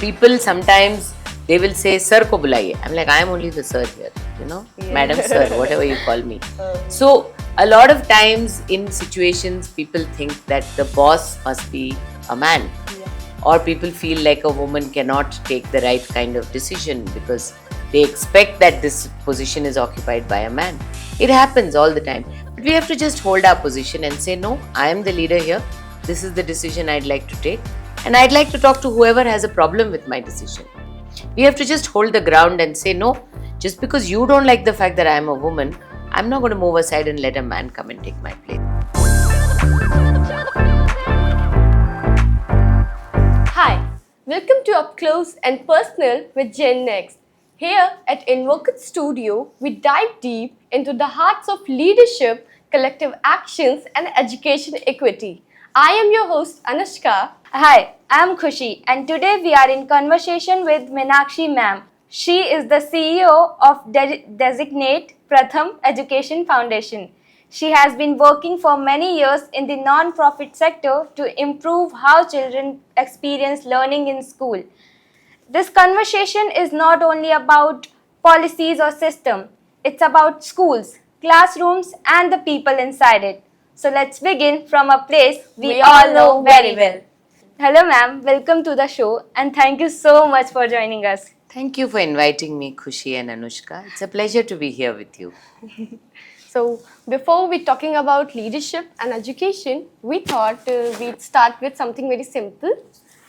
people sometimes they will say sir ko bulaiye. I'm like, I am only the sir here, you know, madam, sir, whatever you call me. So a lot of times in situations people think that the boss must be a man, or people feel like a woman cannot take the right kind of decision because they expect that this position is occupied by a man. It happens all the time. But we have to just hold our position and say, no, I am the leader here. This is the decision I'd like to take. And I'd like to talk to whoever has a problem with my decision. We have to just hold the ground and say, no, just because you don't like the fact that I am a woman, I'm not going to move aside and let a man come and take my place. Hi, welcome to Up Close and Personal with Gen Next. Here at Invocate Studio, we dive deep into the hearts of leadership, collective actions, and education equity. I am your host, Anushka. Hi, I am Khushi, and today we are in conversation with Meenakshi ma'am. She is the CEO of Designate Pratham Education Foundation. She has been working for many years in the non-profit sector to improve how children experience learning in school. This conversation is not only about policies or system, it's about schools, classrooms, and the people inside it. So let's begin from a place we all know very well. Hello ma'am, welcome to the show and thank you so much for joining us. Thank you for inviting me, Khushi and Anushka. It's a pleasure to be here with you. So, before we talking about leadership and education, we thought we'd start with something very simple.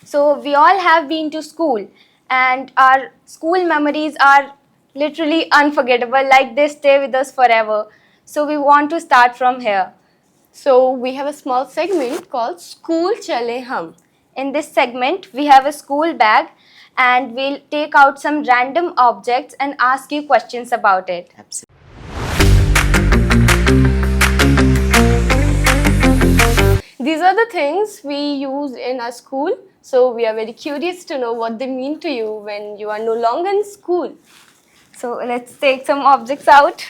So we all have been to school and our school memories are literally unforgettable, like they stay with us forever. So we want to start from here. So, we have a small segment called School Chale Hum. In this segment, we have a school bag and we'll take out some random objects and ask you questions about it. Absolutely. These are the things we use in our school. So, we are very curious to know what they mean to you when you are no longer in school. So let's take some objects out.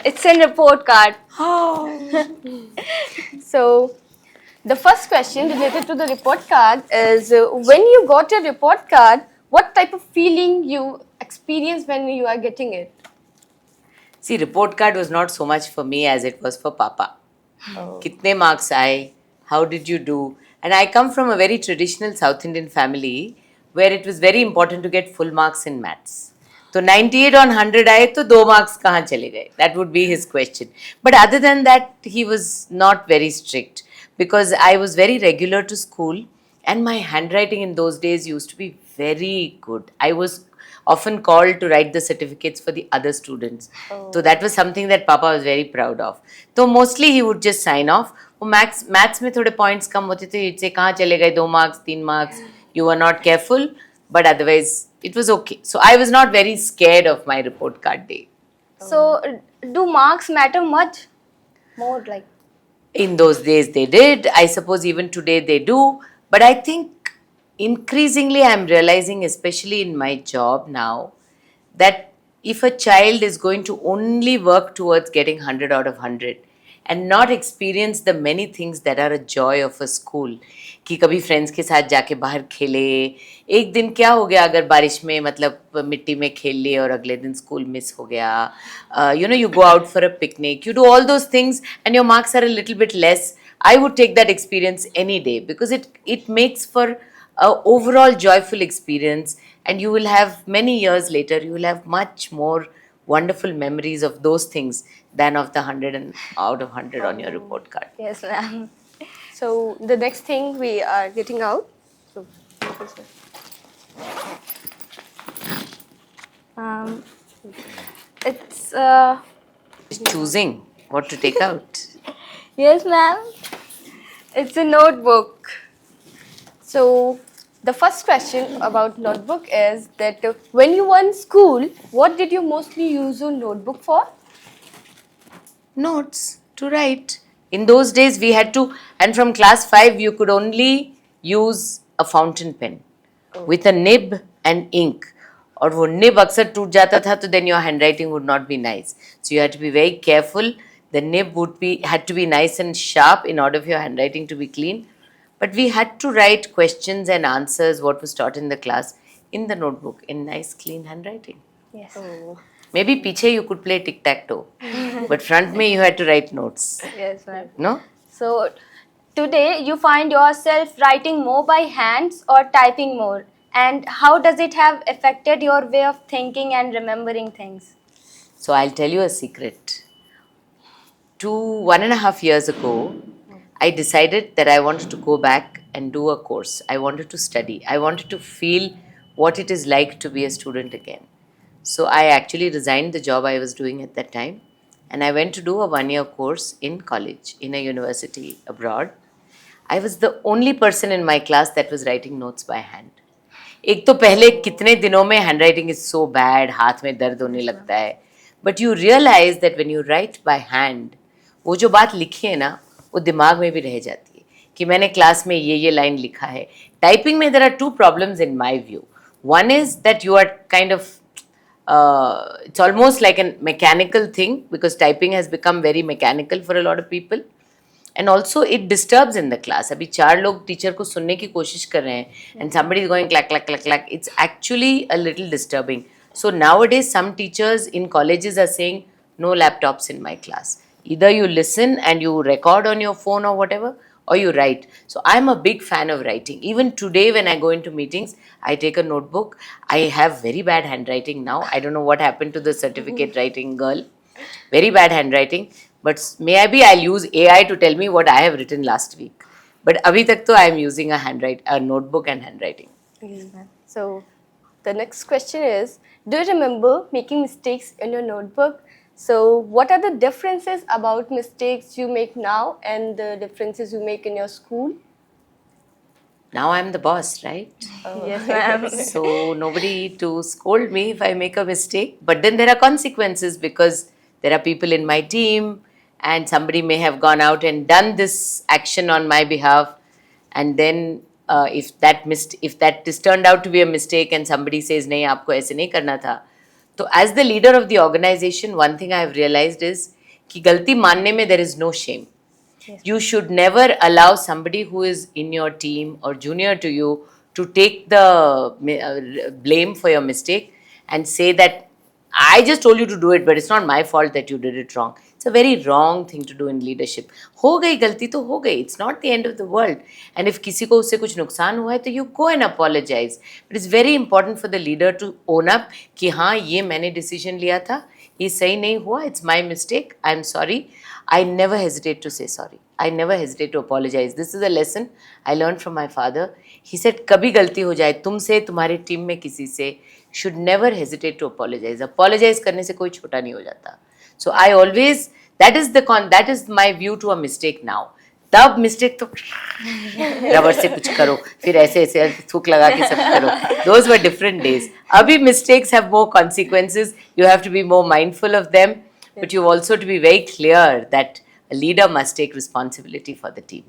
It's a report card. So, the first question related to the report card is when you got a report card, what type of feeling you experience when you are getting it? See, report card was not so much for me as it was for Papa. Kitne marks aaye? How did you do? And I come from a very traditional South Indian family where it was very important to get full marks in maths. So 98 on 100 aaye to 2 marks kahan chale gaye? That would be his question. But other than that, he was not very strict because I was very regular to school and my handwriting in those days used to be very good. I was often called to write the certificates for the other students. So that was something that Papa was very proud of. So mostly he would just sign off. वो maths में थोड़े points कम होते थे, इससे कहाँ चले गए 2 marks 3 marks, you were not careful, but otherwise it was okay. So I was not very scared of my report card day. So do marks matter much? More like. In those days they did. I suppose even today they do. But I think increasingly I'm realizing, especially in my job now, that if a child is going to only work towards getting 100 out of 100 and not experience the many things that are a joy of a school, कि कभी friends के साथ जाके बाहर खेले, एक दिन क्या हो गया अगर बारिश में मतलब मिट्टी में खेल लिए और अगले दिन स्कूल मिस हो गया, you know, you go out for a picnic, you do all those things and your marks are a little bit less. I would take that experience any day because it makes for an overall joyful experience, and you will have many years later, you will have much more wonderful memories of those things than of the 100 and out of 100 on your report card. Yes ma'am. So, the next thing we are getting out. So, It's Choosing what to take out. yes ma'am. It's a notebook. So, the first question about notebook is that when you were in school, what did you mostly use your notebook for? Notes to write. In those days, we had to, and from class 5, you could only use a fountain pen with a nib and ink. और वो nib अक्सर टूट जाता था, तो then your handwriting would not be nice. So you had to be very careful The nib had to be nice and sharp in order for your handwriting to be clean. But we had to write questions and answers, what was taught in the class, in the notebook in nice, clean handwriting. Yes. Oh. Maybe piche you could play tic-tac-toe, but front mein you had to write notes. Yes, ma'am. No? So today you find yourself writing more by hands or typing more, and how does it have affected your way of thinking and remembering things? So I'll tell you a secret. 1.5 years ago, I decided that I wanted to go back and do a course. I wanted to study. I wanted to feel what it is like to be a student again. So I actually resigned the job I was doing at that time, and I went to do a 1-year course in college, in a university abroad. I was the only person in my class that was writing notes by hand. एक तो पहले कितने दिनों में handwriting is so bad, हाथ में दर्द होने लगता है, but you realise that when you write by hand, वो जो बात लिखी है ना, वो दिमाग में भी रह जाती है कि मैंने क्लास में ये लाइन लिखा है. टाइपिंग में there are 2 problems in my view. One is that you are kind of it's almost like a mechanical thing, because typing has become very mechanical for a lot of people. And also it disturbs in the class. अभी 4 लोग teacher को सुनने की कोशिश कर रहे हैं and somebody is going clack clack clack clack. It's actually a little disturbing. So nowadays some teachers in colleges are saying no laptops in my class. Either you listen and you record on your phone or whatever, or you write. So I'm a big fan of writing. Even today when I go into meetings, I take a notebook. I have very bad handwriting now. I don't know what happened to the certificate writing girl. Very bad handwriting. But maybe I'll use AI to tell me what I have written last week. But abhi tak to I am using a notebook and handwriting. So the next question is, do you remember making mistakes in your notebook? So what are the differences about mistakes you make now and the differences you make in your school? Now I'm the boss, right? Yes, ma'am. So nobody to scold me if I make a mistake. But then there are consequences, because there are people in my team and somebody may have gone out and done this action on my behalf. And then if that is turned out to be a mistake and somebody says, nahi, aapko aise nahi karna tha. So as the leader of the organization, one thing I have realized is कि गलती मानने में there is no shame. Yes. You should never allow somebody who is in your team or junior to you to take the blame for your mistake and say that I just told you to do it, but it's not my fault that you did it wrong. It's a very wrong thing to do in leadership. हो गई गलती तो हो गई. It's not the end of the world. And if किसी को उससे कुछ नुकसान हुआ है तो you go and apologize. But it's very important for the leader to own up कि हाँ ये मैंने decision लिया था, ये सही नहीं हुआ. It's my mistake. I'm sorry. I never hesitate to say sorry. I never hesitate to apologize. This is a lesson I learned from my father. He said कभी गलती हो जाए तुमसे, तुम्हारी टीम में किसी से, should never hesitate to apologize. Apologize करने से कोई छोटा नहीं हो जाता. So I always, that is my view to a mistake now. तब मिस्टेक तो रबर से कुछ करो, फिर ऐसे ऐसे थूक लगा के सब करो. Those were different days. अभी mistakes have more consequences. You have to be more mindful of them, but you also to be very clear that a leader must take responsibility for the team.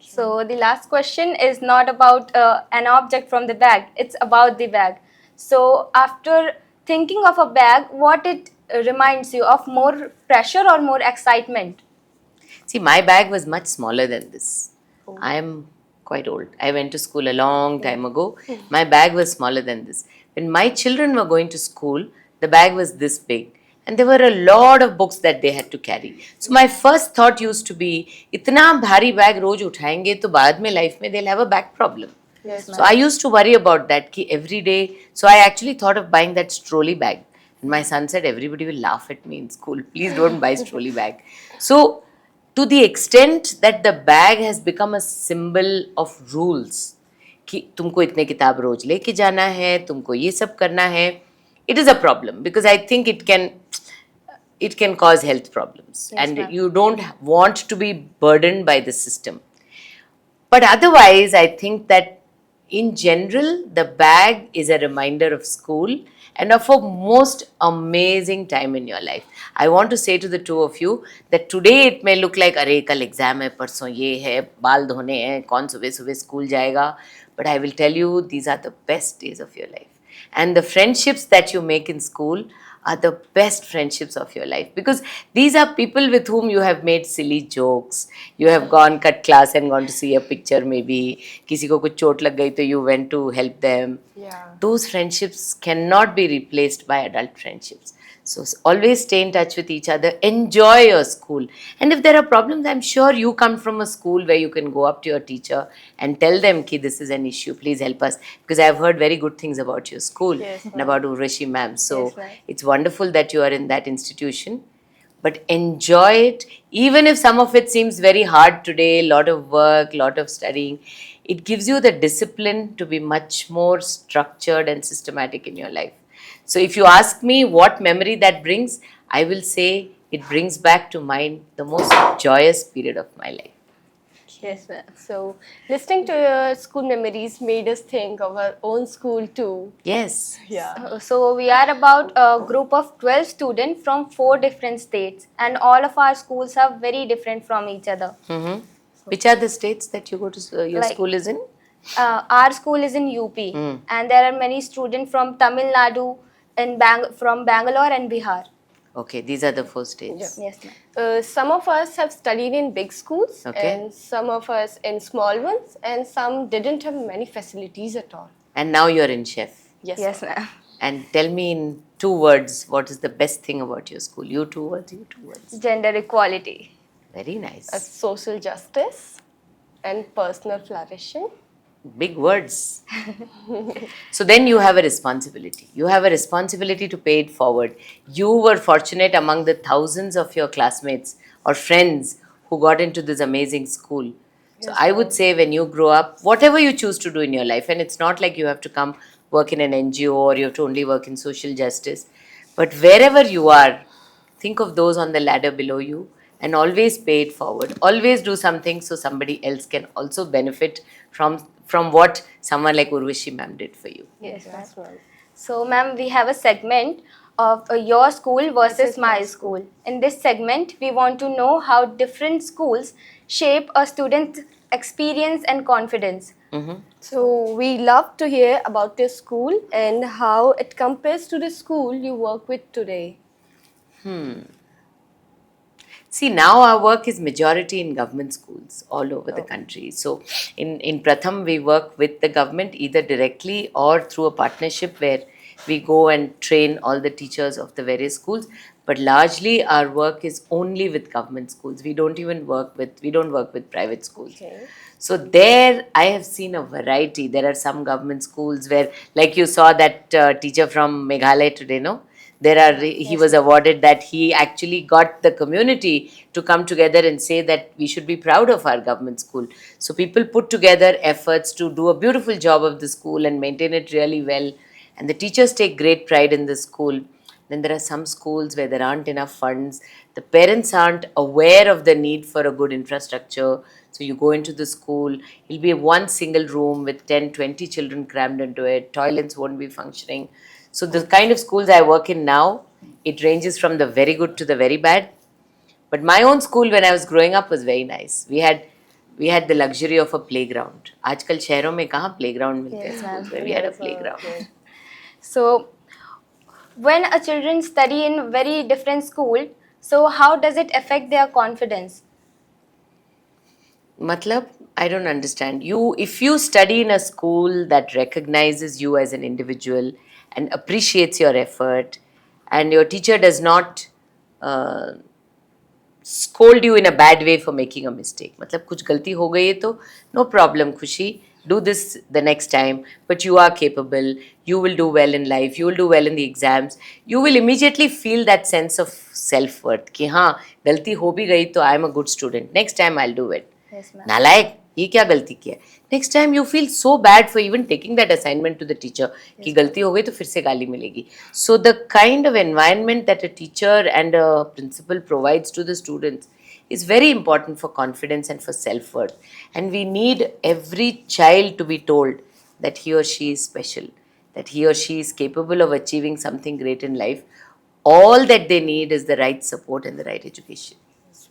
So the last question is not about an object from the bag, it's about the bag. So after thinking of a bag, what it reminds you of, more pressure or more excitement? See, my bag was much smaller than this. I am quite old. I went to school a long time ago. My bag was smaller than this. When my children were going to school, the bag was this big. And there were a lot of books that they had to carry. So my first thought used to be, इतना भारी bag रोज उठाएंगे तो बाद में life में they'll have a back problem. Yes, So I used to worry about that ki every day. So I actually thought of buying that trolley bag. And my son said, everybody will laugh at me in school. Please don't buy trolley bag. So to the extent that the bag has become a symbol of rules, कि तुमको इतने किताब रोज लेके जाना है, तुमको ये सब करना है, it is a problem, because I think it can cause health problems. Yes, and ma'am. you don't want to be burdened by the system. But otherwise, I think that in general, the bag is a reminder of school and of a most amazing time in your life. I want to say to the two of you that today it may look like, अरे कल exam है, परसों ये है, बाल धोने हैं, कौन सुबह सुबह स्कूल जाएगा. But I will tell you, these are the best days of your life. And the friendships that you make in school are the best friendships of your life, because these are people with whom you have made silly jokes, you have gone cut class and gone to see a picture, maybe किसी को कुछ चोट लग गई तो you went to help them. Yeah. Those friendships cannot be replaced by adult friendships. So always stay in touch with each other, enjoy your school. And if there are problems, I'm sure you come from a school where you can go up to your teacher and tell them ki this is an issue, please help us, because I've heard very good things about your school. Yes, And ma'am. about Urvashi ma'am. So Yes, ma'am. it's wonderful that you are in that institution, but enjoy it. Even if some of it seems very hard today, lot of work, lot of studying, it gives you the discipline to be much more structured and systematic in your life. So if you ask me what memory that brings, I will say it brings back to mind the most joyous period of my life. Yes, ma'am. So, listening to your school memories made us think of our own school too. Yes. Yeah. So we are about a group of 12 students from 4 different states, and all of our schools are very different from each other. Hmm. Which are the states that you go to, your Like- school is in? Our school is in UP, and there are many students from Tamil Nadu, from Bangalore and Bihar. Okay, these are the four states. Yes, ma'am. Some of us have studied in big schools, Okay. and some of us in small ones, and some didn't have many facilities at all. And now you're in chef. Yes. Yes, ma'am. And tell me in 2 words, what is the best thing about your school? You 2 words, you 2 words. Gender equality. Very nice. Social justice and personal flourishing. Big words. So then you have a responsibility. You have a responsibility to pay it forward. You were fortunate among the thousands of your classmates or friends who got into this amazing school. So I would say when you grow up, whatever you choose to do in your life, and it's not like you have to come work in an NGO or you have to only work in social justice, but wherever you are, think of those on the ladder below you and always pay it forward. Always do something so somebody else can also benefit from what someone like Urvashi ma'am did for you. Yes, ma'am. Yes, ma'am. So, ma'am, we have a segment of your school versus my school. In this segment, we want to know how different schools shape a student's experience and confidence. So we love to hear about your school and how it compares to the school you work with today. See, now our work is majority in government schools all over the country. So in Pratham, we work with the government either directly or through a partnership where we go and train all the teachers of the various schools. But largely our work is only with government schools. We don't work with private schools. Okay. So there I have seen a variety. There are some government schools where, like you saw that teacher from Meghalaya today, no? He was awarded that he actually got the community to come together and say that we should be proud of our government school. So people put together efforts to do a beautiful job of the school and maintain it really well. And the teachers take great pride in the school. Then there are some schools where there aren't enough funds. The parents aren't aware of the need for a good infrastructure. So you go into the school, it'll be one single room with 10, 20 children crammed into it. Toilets won't be functioning. So the kind of schools I work in now, it ranges from the very good to the very bad. But my own school when I was growing up was very nice. We had the luxury of a playground. आजकल शहरों में कहाँ playground मिलते हैं schools where we had a playground. So, when a children study in very different school, so how does it affect their confidence? Matlab, I don't understand. If you study in a school that recognizes you as an individual and appreciates your effort, and your teacher does not scold you in a bad way for making a mistake. मतलब कुछ गलती हो गई है तो no problem, खुशी. Do this the next time, but you are capable. You will do well in life. You will do well in the exams. You will immediately feel that sense of self-worth कि हाँ गलती हो भी गई तो I am a good student. Next time I'll do it. Yes, ma'am. नालायक ये क्या गलती किया. Next time you feel so bad for even taking that assignment to the teacher कि गलती हो गई तो फिर से गाली मिलेगी. So the kind of environment that a teacher and a principal provides to the students is very important for confidence and for self-worth. And we need every child to be told that he or she is special, that he or she is capable of achieving something great in life. All that they need is the right support and the right education.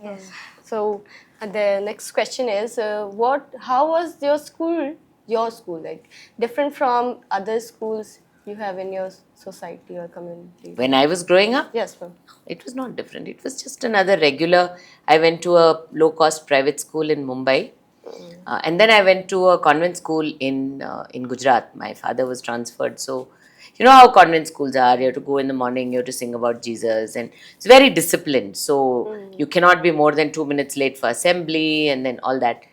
Yes. So the next question is, how was your school like different from other schools you have in your society or community? When I was growing up, Yes, ma'am. it was not different. It was just another regular. I went to a low-cost private school in Mumbai, and then I went to a convent school in Gujarat. My father was transferred, so you know how convent schools are. You have to go in the morning. You have to sing about Jesus, and it's very disciplined. So you cannot be more than 2 minutes late for assembly, and then all that.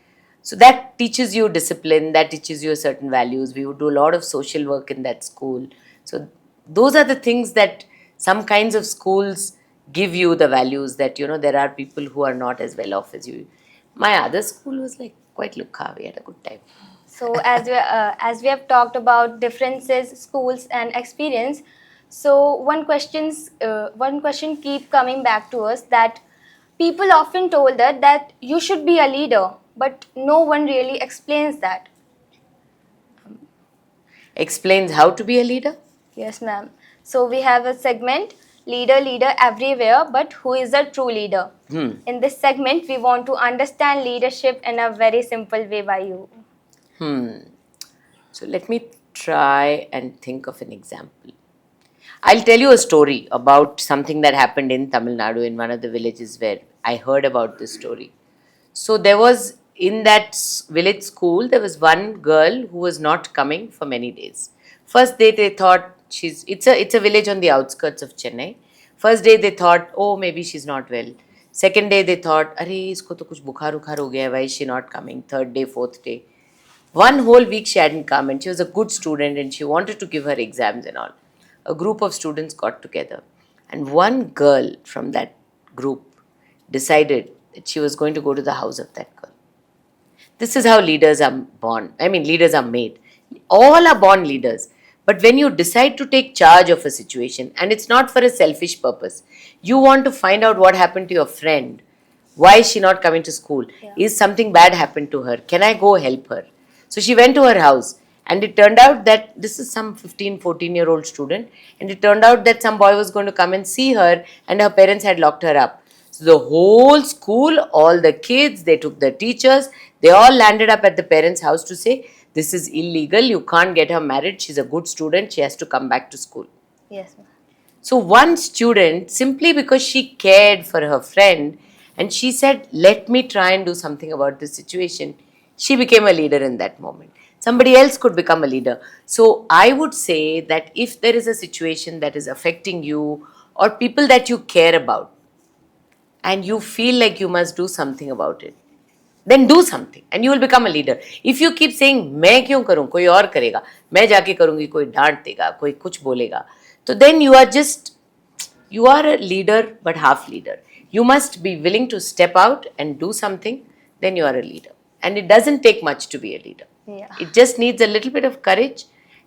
So that teaches you discipline. That teaches you certain values. We would do a lot of social work in that school. So those are the things that some kinds of schools give you the values that, you know, there are people who are not as well off as you. My other school was like quite lukha. We had a good time. So as we have talked about differences, schools, and experience, so one question keep coming back to us, that people often told us that you should be a leader, but no one really explains that. Explains how to be a leader. Yes, ma'am. So we have a segment, leader everywhere, but who is a true leader? In this segment, we want to understand leadership in a very simple way by you. So let me try and think of an example. I'll tell you a story about something that happened in Tamil Nadu in one of the villages where I heard about this story. So there was in that village school, there was one girl who was not coming for many days. First day they thought it's a village on the outskirts of Chennai. First day they thought, oh, maybe she's not well. Second day they thought, अरे इसको तो कुछ बुखार उखार हो गया, why is she not coming? Third day, fourth day. One whole week she hadn't come, and she was a good student and she wanted to give her exams and all. A group of students got together, and one girl from that group decided that she was going to go to the house of that girl. This is how leaders are born. I mean, leaders are made. All are born leaders. But when you decide to take charge of a situation, and it's not for a selfish purpose, you want to find out what happened to your friend. Why is she not coming to school? Is something bad happened to her? Can I go help her? So she went to her house, and it turned out that this is some 15, 14-year-old student, and it turned out that some boy was going to come and see her, and her parents had locked her up. So the whole school, all the kids, they took the teachers, they all landed up at the parents' house to say, this is illegal, you can't get her married, she's a good student, she has to come back to school. Yes, ma'am. So one student, simply because she cared for her friend, and she said, let me try and do something about this situation, she became a leader in that moment. Somebody else could become a leader. So I would say that if there is a situation that is affecting you or people that you care about, and you feel like you must do something about it, then do something and you will become a leader. If you keep saying, मैं क्यों करूं, कोई और करेगा, मैं जाके करूंगी, कोई डांट देगा, कोई कुछ बोलेगा, तो then you are a leader but half leader. You must be willing to step out and do something, then you are a leader. And it doesn't take much to be a leader. Yeah. It just needs a little bit of courage,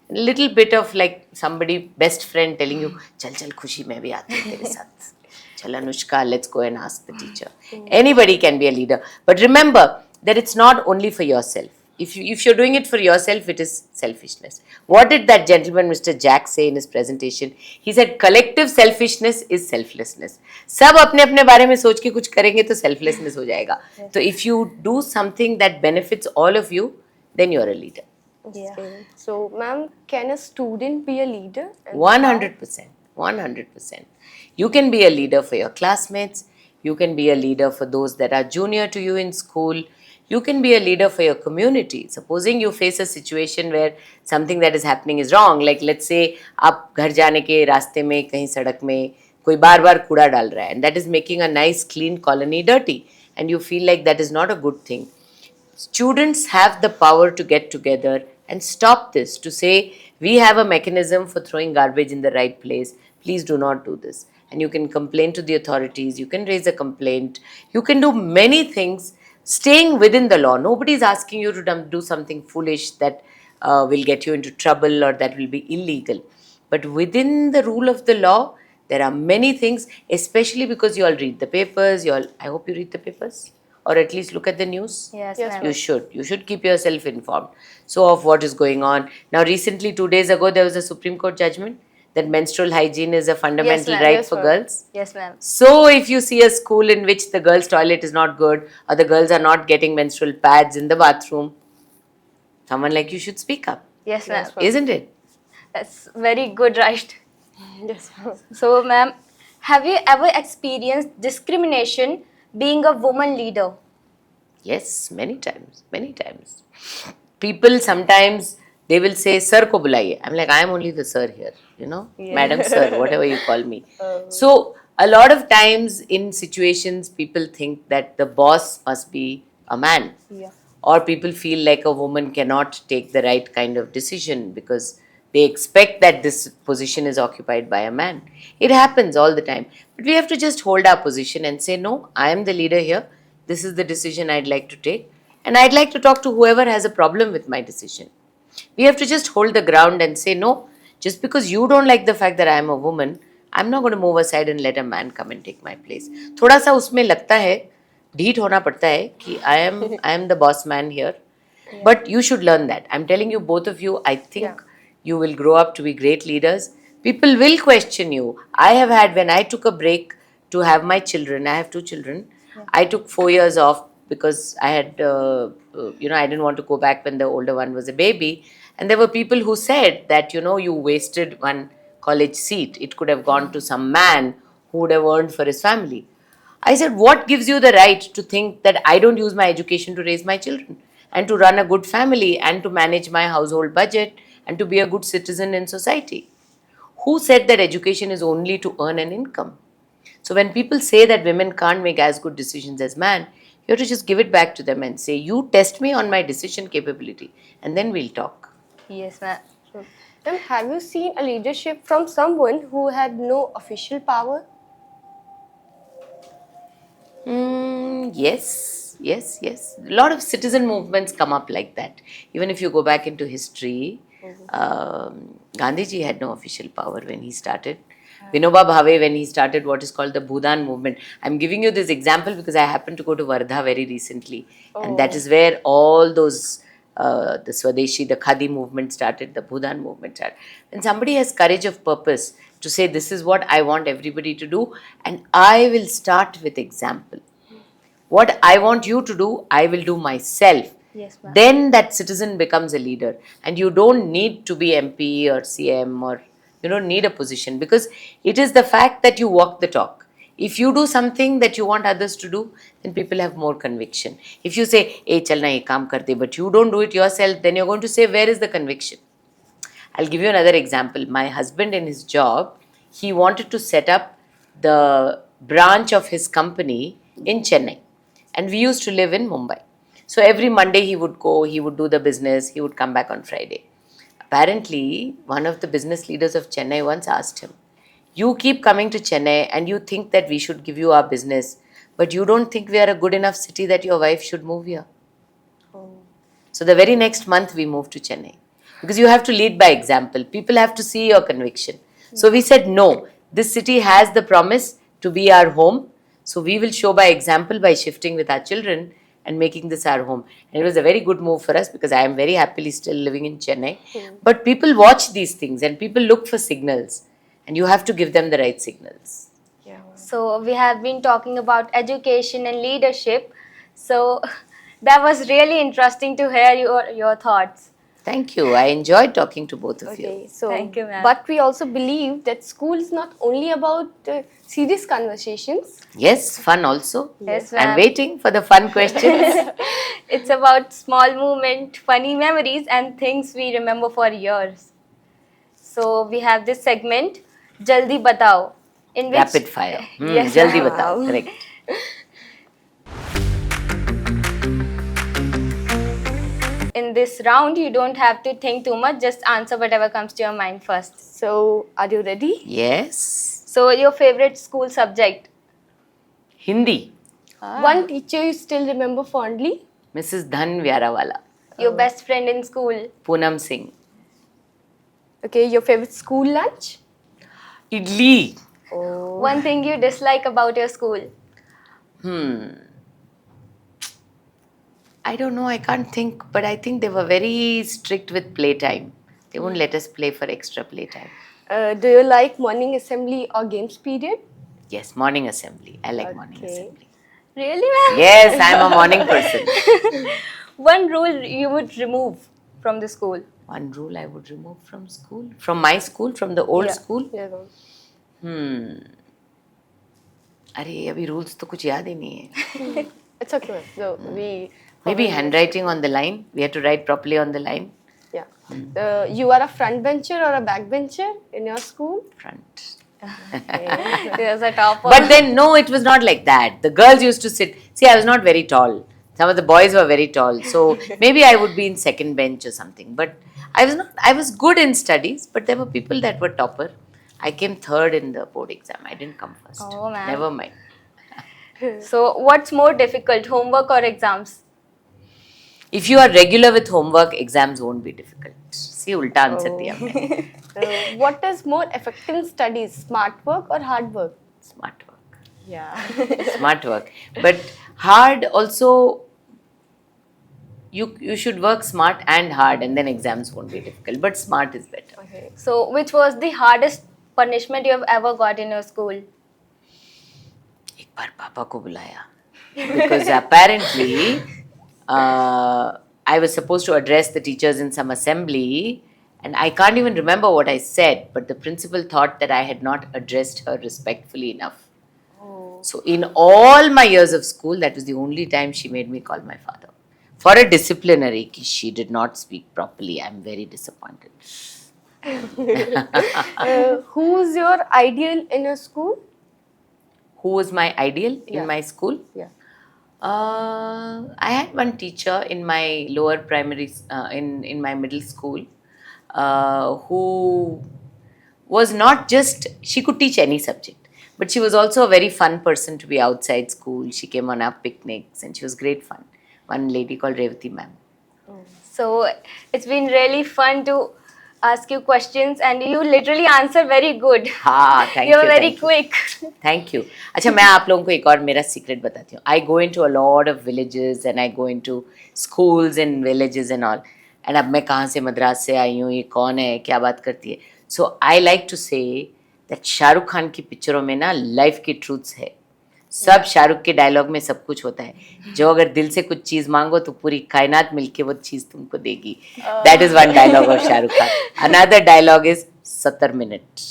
a little bit of like somebody, best friend telling you, चल चल खुशी मैं भी आती हूँ तेरे साथ. Chal Anushka, let's go and ask the teacher. Anybody can be a leader. But remember that it's not only for yourself. If you're doing it for yourself, it is selfishness. What did that gentleman, Mr. Jack, say in his presentation? He said, collective selfishness is selflessness. सब अपने अपने बारे में सोच के कुछ करेंगे तो selflessness हो जाएगा. So if you do something that benefits all of you, then you're a leader. Yeah. So, ma'am, can a student be a leader? And 100%. 100%. You can be a leader for your classmates. You can be a leader for those that are junior to you in school. You can be a leader for your community. Supposing you face a situation where something that is happening is wrong, like let's say आप घर जाने के रास्ते में कहीं सड़क में कोई बार बार कूड़ा डाल रहा है, and that is making a nice clean colony dirty, and you feel like that is not a good thing. Students have the power to get together and stop this, to say, we have a mechanism for throwing garbage in the right place. Please do not do this. And you can complain to the authorities, you can raise a complaint, you can do many things staying within the law. Nobody is asking you to do something foolish that will get you into trouble or that will be illegal. But within the rule of the law, there are many things, especially because you all read the papers. I hope you read the papers, or at least look at the news. Yes, Yes, ma'am. You should keep yourself informed. So of what is going on. Now recently, 2 days ago, there was a Supreme Court judgment that menstrual hygiene is a fundamental ma'am. right Yes, for ma'am. girls. Yes, ma'am. So if you see a school in which the girls' toilet is not good, or the girls are not getting menstrual pads in the bathroom, someone like you should speak up, Yes, ma'am. Yes, ma'am. isn't it? That's very good, right? Yes, ma'am. So, ma'am, have you ever experienced discrimination being a woman leader? Yes, many times, many times. People sometimes they will say, "Sir ko bulaiye." I'm like, I am only the sir here, Madam Sir, whatever you call me. So a lot of times in situations, people think that the boss must be a man, Yeah. or people feel like a woman cannot take the right kind of decision because they expect that this position is occupied by a man. It happens all the time. But we have to just hold our position and say, no, I am the leader here. This is the decision I'd like to take. And I'd like to talk to whoever has a problem with my decision. We have to just hold the ground and say, no, just because you don't like the fact that I am a woman, I'm not going to move aside and let a man come and take my place. थोड़ा सा उसमें लगता है, ढीठ होना पड़ता है कि I am the boss man here. But you should learn that. I'm telling you, both of you, I think Yeah. you will grow up to be great leaders. People will question you. I have had, when I took a break to have my children, I have 2 children, I took 4 years off because I had, I didn't want to go back when the older one was a baby. And there were people who said that, you wasted one college seat. It could have gone to some man who would have earned for his family. I said, what gives you the right to think that I don't use my education to raise my children and to run a good family and to manage my household budget and to be a good citizen in society? Who said that education is only to earn an income? So when people say that women can't make as good decisions as men, you have to just give it back to them and say, you test me on my decision capability and then we'll talk. Yes, ma'am. Then have you seen a leadership from someone who had no official power? Yes, yes, yes. A lot of citizen movements come up like that. Even if you go back into history, Gandhiji had no official power when he started. Vinoba Bhave, when he started what is called the Bhudan movement. I'm giving you this example because I happened to go to Wardha very recently. And that is where all those, the Swadeshi, the Khadi movement started, the Bhudan movement started. When somebody has courage of purpose to say, this is what I want everybody to do, and I will start with example. What I want you to do, I will do myself. Yes, ma'am. Then that citizen becomes a leader. And you don't need to be MP or CM, or you don't need a position, because it is the fact that you walk the talk. If you do something that you want others to do, then people have more conviction. If you say, hey, chalna ye kaam kar de, but you don't do it yourself, then you're going to say, where is the conviction? I'll give you another example. My husband, in his job, he wanted to set up the branch of his company in Chennai. And we used to live in Mumbai. So every Monday he would go, he would do the business, he would come back on Friday. Apparently, one of the business leaders of Chennai once asked him, you keep coming to Chennai and you think that we should give you our business, but you don't think we are a good enough city that your wife should move here. So the very next month we moved to Chennai. Because you have to lead by example. People have to see your conviction. So we said, no, this city has the promise to be our home. So we will show by example by shifting with our children and making this our home. And it was a very good move for us because I am very happily still living in Chennai. But people watch these things and people look for signals. And you have to give them the right signals. Yeah. So we have been talking about education and leadership. So that was really interesting to hear your thoughts. Thank you. I enjoyed talking to both of Okay, you. so Thank you, ma'am. but we also believe that school is not only about serious conversations. Yes, fun also. Yes, I'm ma'am. waiting for the fun questions. It's about small movement, funny memories, and things we remember for years. So we have this segment, Jaldi Batao, in which Rapid fire. Yes, Jaldi ma'am. batao. Correct. in this round you don't have to think too much, just answer whatever comes to your mind first. So are you ready? Yes. So your favorite school subject? Hindi. One teacher you still remember fondly? Mrs. Dhan Vyarawala. Your best friend in school? Poonam Singh. Okay, your favorite school lunch? Idli. One thing you dislike about your school? I don't know, I can't think, but I think they were very strict with playtime. They won't let us play for extra playtime. Do you like morning assembly or games period? Yes, morning assembly. I like morning Okay. assembly. Really, ma'am? Yes, I'm a morning person. One rule you would remove from the school? One rule I would remove from school, from my school, from the old school. Yeah, no. अरे अभी rules तो कुछ याद ही नहीं है. It's okay, ma'am. So we Maybe handwriting on the line. We had to write properly on the line. yeah. You are a front bencher or a back bencher in your school? Front. There's a topper. But then no, it was not like that. The girls used to sit. See, I was not very tall. Some of the boys were very tall. So maybe I would be in second bench or something. But I was not. I was good in studies. But there were people that were topper. I came third in the board exam. I didn't come first. Oh, man. Never mind. So, what's more difficult, homework or exams? If you are regular with homework, exams won't be difficult. See, ulta answer diya maine. What is more effective in studies, smart work or hard work? Smart work. Yeah. Smart work. But hard also, you should work smart and hard, and then exams won't be difficult. But smart is better. Okay. So, which was the hardest punishment you have ever got in your school? एक बार पापा को बुलाया because apparently I was supposed to address the teachers in some assembly and I can't even remember what I said, but the principal thought that I had not addressed her respectfully enough. So in all my years of school, that was the only time she made me call my father for a disciplinary ki she did not speak properly. I'm very disappointed. Who's your ideal in your school? Who was my ideal Yeah. in my school? Yeah. I had one teacher in my lower primary, in my middle school, who was not just, she could teach any subject, but she was also a very fun person to be outside school. She came on our picnics and she was great fun. One lady called Revati ma'am. So, it's been really fun to ask you questions and you literally answer very good. हाँ, thank You're you. very thank you. quick. Thank you. अच्छा मैं आप लोगों को एक और मेरा secret बताती हूँ. I go into a lot of villages and I go into schools and villages and all. And अब मैं कहाँ से मद्रास से आई हूँ, ये कौन है, क्या बात करती है. So I like to say that Shahrukh Khan की पिक्चरों में ना लाइफ की ट्रूथ्स है. सब शाहरुख के डायलॉग में सब कुछ होता है. जो अगर दिल से कुछ चीज मांगो तो पूरी कायनात मिलके वो चीज तुमको देगी. That is one dialogue of Shahrukh Khan. Another dialogue is 70 minute.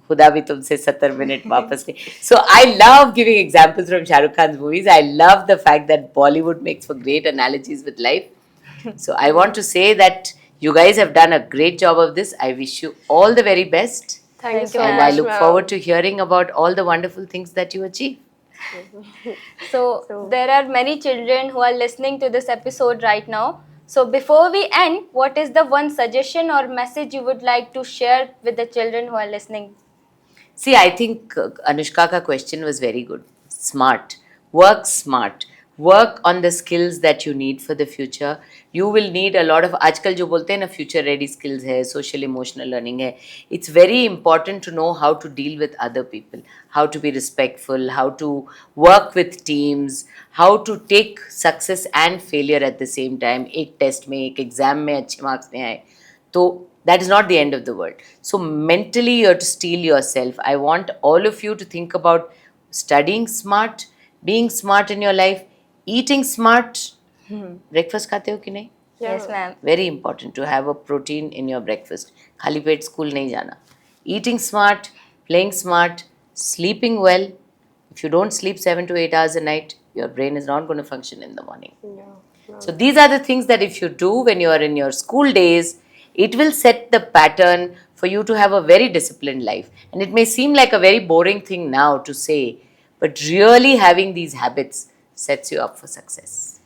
खुदा भी तुमसे 70 मिनट वापस ले. So I love giving examples from Shahrukh Khan movies. I love the fact that Bollywood makes for great analogies with life. So I want to say that you guys have done a great job of this. I wish you all the very best. Thank you so And much. I look ma'am. forward to hearing about all the wonderful things that you achieve. So, there are many children who are listening to this episode right now. So, before we end, what is the one suggestion or message you would like to share with the children who are listening? See, I think Anushka ka question was very good. Smart. Work smart. Work on the skills that you need for the future. You will need a lot of, आजकल जो बोलते हैं ना future ready skills है, social emotional learning है. It's very important to know how to deal with other people, how to be respectful, how to work with teams, how to take success and failure at the same time. एक test में, एक exam में अच्छे marks नहीं आए, तो that is not the end of the world. So mentally you have to steel yourself. I want all of you to think about studying smart, being smart in your life, eating smart. Breakfast खाते हो कि नहीं? Yes, ma'am. Very important to have a protein in your breakfast. खाली पेट school नहीं जाना. Eating smart, playing smart, sleeping well. If you don't sleep 7 to 8 hours a night, your brain is not going to function in the morning. Yeah. So these are the things that if you do when you are in your school days, it will set the pattern for you to have a very disciplined life. And it may seem like a very boring thing now to say, but really having these habits sets you up for success.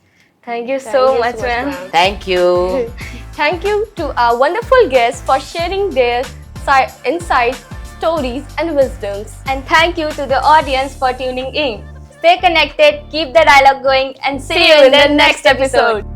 Thank you Thank so you much, ma'am. Thank you. Thank you to our wonderful guests for sharing their insights, stories, and wisdoms. And thank you to the audience for tuning in. Stay connected, keep the dialogue going, and see you in the next episode.